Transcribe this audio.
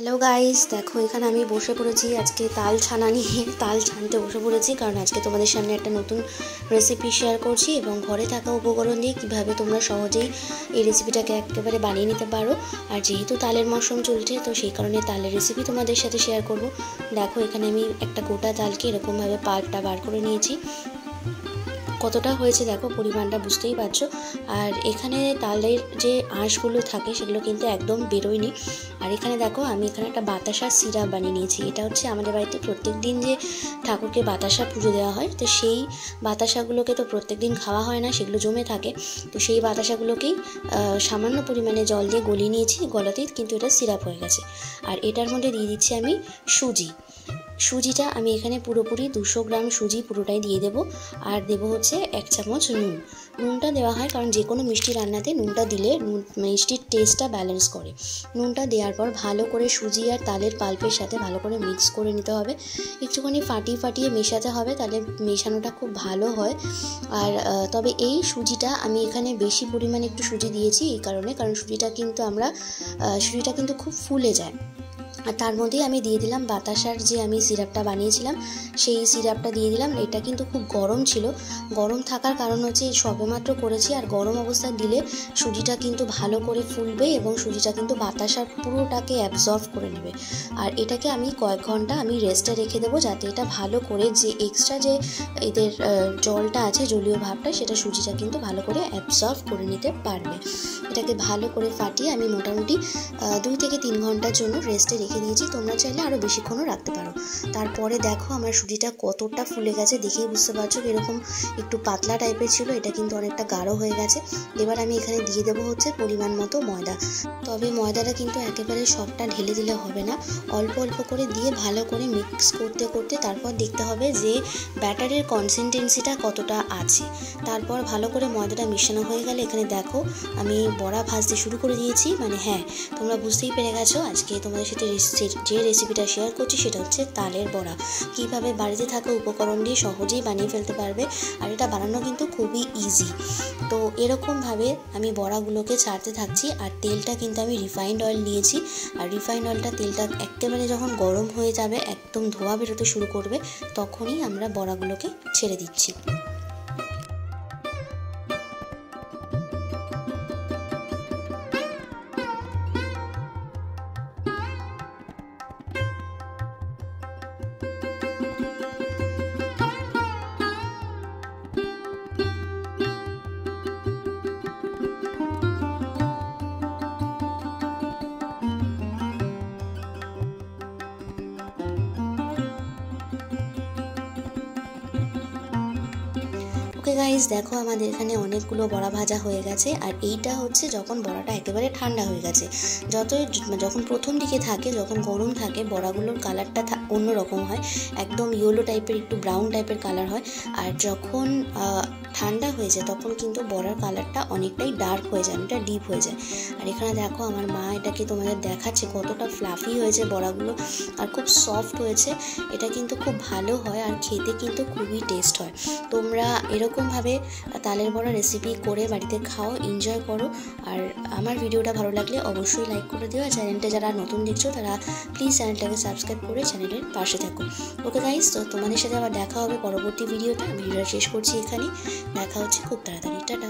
Hello guys, দেখো এখানে আমি বসে পড়েছি আজকে তাল ছানা নিয়ে। তাল ছানতে বসে পড়েছি কারণ আজকে তোমাদের সামনে একটা নতুন রেসিপি শেয়ার করছি এবং ঘরে থাকা উপকরণ দিয়ে কীভাবে তোমরা সহজেই এই রেসিপিটাকে একেবারে বানিয়ে নিতে পারো। আর যেহেতু তালের মৌসুম চলছে তো সেই কারণে তালের রেসিপি তোমাদের সাথে শেয়ার করব। দেখো এখানে আমি একটা গোটা তালকে এরকমভাবে পাল্পটা বার করে নিয়েছি। কতটা হয়েছে দেখো, পরিমাণটা বুঝতেই পারছো। আর এখানে তালের যে আঁশগুলো থাকে সেগুলো কিন্তু একদম বেরোয়নি। আর এখানে দেখো আমি এখানে একটা বাতাসার সিরাপ বানিয়ে নিয়েছি। এটা হচ্ছে আমাদের বাড়িতে প্রত্যেক দিন যে ঠাকুরকে বাতাসা পুজো দেওয়া হয়, তো সেই বাতাসাগুলোকে তো প্রত্যেক দিন খাওয়া হয় না, সেগুলো জমে থাকে। তো সেই বাতাসাগুলোকেই সামান্য পরিমাণে জল দিয়ে গলিয়ে নিয়েছি, গলাতেই কিন্তু এটা সিরাপ হয়ে গেছে। আর এটার মধ্যে দিয়ে দিচ্ছি আমি সুজিটা আমি এখানে পুরোপুরি 200 গ্রাম সুজি পুরোটাই দিয়ে দেবো। আর দেবো হচ্ছে 1 চামচ নুনটা দেওয়া হয় কারণ যে কোনো মিষ্টি রান্নাতে নুনটা দিলে মিষ্টির টেস্টটা ব্যালেন্স করে। নুনটা দেওয়ার পর ভালো করে সুজি আর তালের পাল্পের সাথে ভালো করে মিক্স করে নিতে হবে। একটুখানি ফাটিয়ে মেশাতে হবে, তাহলে মেশানোটা খুব ভালো হয়। আর তবে এই সুজিটা আমি এখানে বেশি পরিমাণে একটু সুজি দিয়েছি এই কারণ সুজিটা কিন্তু খুব ফুলে যায়। আর তার মধ্যেই আমি দিয়ে দিলাম বাতাসার যে আমি সিরাপটা বানিয়েছিলাম সেই সিরাপটা দিয়ে দিলাম। এটা কিন্তু খুব গরম ছিল, গরম থাকার কারণ হচ্ছে সবেমাত্র করেছি, আর গরম অবস্থায় দিলে সুজিটা কিন্তু ভালো করে ফুলবে এবং সুজিটা কিন্তু বাতাসার পুরোটাকে অ্যাবজর্ব করে নেবে। আর এটাকে আমি কয়েক ঘন্টা রেস্টে রেখে দেবো, যাতে এটা ভালো করে যে এক্সট্রা যে এদের জলটা আছে, জলীয় ভাবটা, সেটা সুজিটা কিন্তু ভালো করে অ্যাবজর্ব করে নিতে পারবে। এটাকে ভালো করে ফাটিয়ে আমি মোটামুটি 2 থেকে 3 ঘন্টার জন্য রেস্টে রেখে দিয়েছি। তোমরা চাইলে আরও বেশিক্ষণও রাখতে পারো। তারপরে দেখো আমার সুজিটা কতটা ফুলে গেছে, দেখেই বুঝতে পারছো। এরকম একটু পাতলা টাইপের ছিল, এটা কিন্তু অনেকটা গাঢ় হয়ে গেছে। এবার আমি এখানে দিয়ে দেবো হচ্ছে পরিমাণ মতো ময়দা। তবে ময়দাটা কিন্তু একেবারে সবটা ঢেলে দিলে হবে না, অল্প অল্প করে দিয়ে ভালো করে মিক্স করতে করতে তারপর দেখতে হবে যে ব্যাটারের কনসিস্টেন্সিটা কতটা আছে। তারপর ভালো করে ময়দাটা মেশানো হয়ে গেলে এখানে দেখো আমি বড়া ভাজতে শুরু করে দিয়েছি। হ্যাঁ, তোমরা বুঝতেই পেরে গেছো আজকে তোমাদের সাথে যে রেসিপিটা শেয়ার করছি সেটা হচ্ছে তালের বড়া। কীভাবে বাড়িতে থাকা উপকরণ দিয়ে সহজেই বানিয়ে ফেলতে পারবে, আর এটা বানানো কিন্তু খুবই ইজি। তো এরকমভাবে আমি বড়াগুলোকে ছাড়তে থাকছি। আর তেলটা কিন্তু আমি রিফাইন্ড অয়েল নিয়েছি। আর রিফাইন্ড তেলটা একেবারে যখন গরম হয়ে যাবে, একদম ধোঁয়া বেরোতে শুরু করবে, তখনই আমরা বড়াগুলোকে ছেড়ে দিচ্ছি। ওকে গাইজ, দেখো আমাদের এখানে অনেকগুলো বড়া ভাজা হয়ে গেছে। আর এইটা হচ্ছে যখন বড়াটা একেবারে ঠান্ডা হয়ে গেছে। যখন প্রথম দিকে থাকে, যখন গরম থাকে, বড়াগুলোর কালারটা অন্যরকম হয়, একদম ইয়েলো টাইপের, একটু ব্রাউন টাইপের কালার হয়। আর যখন ঠান্ডা হয়ে যায় তখন কিন্তু বড়ার কালারটা অনেকটাই ডার্ক হয়ে যায়, অনেকটা ডিপ হয়ে যায়। আর এখানে দেখো আমার মা এটাকে তোমাদের দেখাচ্ছে কতটা ফ্লাফি হয়েছে বড়াগুলো, আর খুব সফট হয়েছে। এটা কিন্তু খুব ভালো হয় আর খেতে কিন্তু খুবই টেস্ট হয়। তোমরা এরকমভাবে তালের বড়া রেসিপি করে বাড়িতে খাও, এনজয় করো। আর আমার ভিডিওটা ভালো লাগলে অবশ্যই লাইক করে দিও। আর চ্যানেলটা যারা নতুন দেখছো তারা প্লিজ চ্যানেলটাকে সাবস্ক্রাইব করে চ্যানেলের পাশে থাকো। ওকে গাইস, তো তোমাদের সাথে আবার দেখা হবে পরবর্তী ভিডিওটা। ভিডিওটা শেষ করছি এখানেই, দেখা হচ্ছে খুব তাড়াতাড়ি। টাটা।